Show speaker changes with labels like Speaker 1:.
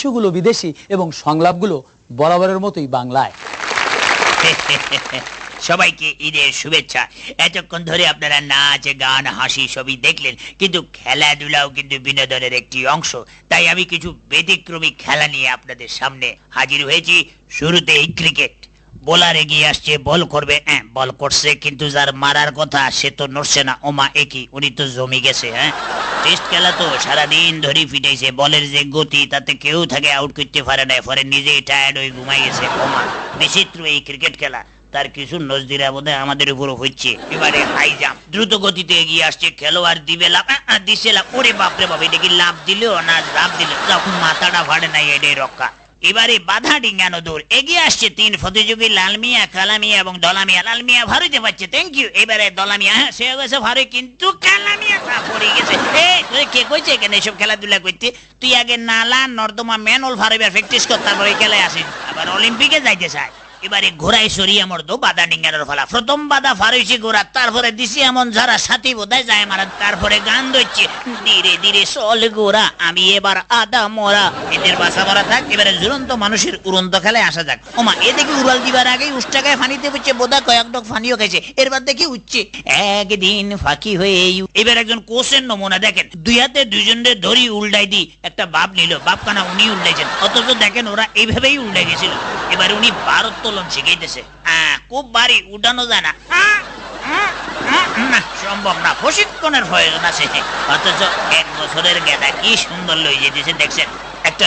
Speaker 1: দৃশ্যগুলো বিদেশি এবং সংলাপগুলো বরাবরের মতোই বাংলায়।
Speaker 2: সবাইকে ঈদের শুভেচ্ছা। এতক্ষণ ধরে আপনারা নাচ, গান, হাসি সবই দেখলেন, কিন্তু খেলাধুলাও কিন্তু বিনোদনের একটি অংশ। তাই আমি কিছু ব্যতিক্রমী খেলা নিয়ে আপনাদের সামনে হাজির হয়েছি। শুরুতেই ক্রিকেট। বোলার এগিয়ে আসছে, বল করবে, বল করছে, কিন্তু যার মারার কথা সে তো নড়ছে না। ওমা একই, উনি তো জমি গেছে। টেস্ট খেলা তো সারাদিন ধরে ফিটাইছে, বলের যে গতি তাতে কেউ থাকে আউট করতে পারে না, পরে নিজেই টায়ার্ড হয়ে ঘুমাই গেছে। ওমা বিচিত্র এই ক্রিকেট খেলা, তার কিছু নজদিরা বোধহয় আমাদের উপর হচ্ছে। এবারে হাই জাম্প, দ্রুত গতিতে এগিয়ে আসছে, খেলোয়াড় দিবে লাভ, দিছে লাভ। ওরে বাপরে বাপ, এটা কি লাভ দিলেও না লাভ দিল, যখন মাথাটা ফাড়ে নাই, এটাই রক্ষা। এবারে বাধা ডিঙ্গানো দৌড়, এগিয়ে আসছে 3 প্রতিযোগী, লাল মিয়া, কালা মিয়া এবং দলা মিয়া। লাল মিয়া ভারতে পাচ্ছে, থ্যাংক ইউ। এবারে দলা মিয়া, সে গেছে ভারে, কিন্তু কালা মিয়া পড়ে গেছে। তুই কে কইছে এখানে এসব খেলাধুলা করতে? তুই আগে নালা নর্দমা ম্যানহোল ভারবে প্র্যাকটিস কর, তারপরে খেলায় আসিস। আবার অলিম্পিকে যাইতে চায়। এবারে ঘোড়ায় সরিয়ে মরতো, বাধা ডিঙ্গানোর ফলা। প্রথম বাধা ফারুইছি ঘোড়া, তারপরে দিছি এমন যারা সাথী বোধহয় যায় মারা। তারপরে গান ধরছে, ধীরে ধীরে চল গোড়া, আমি এবার আদা মরা। এদের বাসা মরা থাক, এবারে ঝুলন্ত মানুষের উড়ন্ত খেলায় আসা যাক। ওমা এ দেখি উড়াল দিবার আগেই উষ্টাকায় ফানিতে পড়ছে, বোধহয় কয়েক ডক ফানিও খাইছে। এরবার দেখি উঠছে একদিন ফাঁকি হয়ে। এবার একজন কোচের নমুনা দেখেন, 2 হাতে 2 জনের ধরি উল্টাই দি একটা বাপ নিল, বাপ কানা উনি উল্টাইছেন, অথচ দেখেন ওরা এইভাবেই উল্টাই গেছিল। এবার উনি ভারোত্তোলন শিখাইতেছে। খুব ভারী, উঠানো যায় না, সম্ভব না, প্রশিক্ষণের প্রয়োজন আছে। অথচ 1 বছরের গেদা কি সুন্দর লই যেতেছে, দেখছেন? একটা